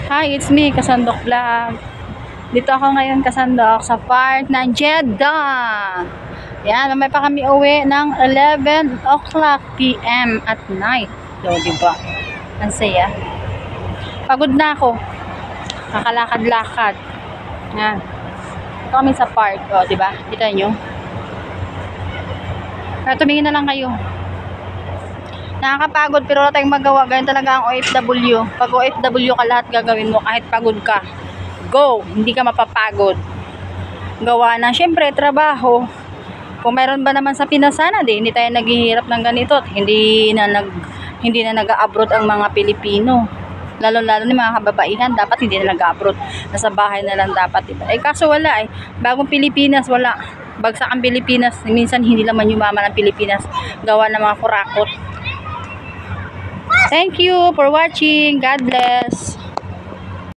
Hi, it's me, Kasandok Vlog. Dito ako ngayon, Kasandok, sa park ng Jeddah. Yan, may pa kami uwi ng 11 o'clock PM at night. So, diba? Ang saya. Pagod na ako. Kakalakad-lakad. Yan. Ito kami sa park. O, diba? Kita nyo? Kaya tumingin na lang kayo. Nakakapagod pero wala tayong magawa. Ganyan talaga ang OFW. Pag OFW ka, lahat gagawin mo kahit pagod ka. Go! Hindi ka mapapagod. Gawa na, syempre, trabaho. Kung mayroon ba naman sa Pinas, sana hindi tayo naghihirap ng ganito. Hindi na nag-abroad ang mga Pilipino. Lalo-lalo ni mga kababaihan, dapat hindi na nag-abroad. Nasa bahay na lang dapat. Diba? Eh kaso wala eh. Bagong Pilipinas, wala. Bagsak ang Pilipinas. Minsan hindi naman yumaman ang Pilipinas. Gawa ng mga kurakot. Thank you for watching. God bless.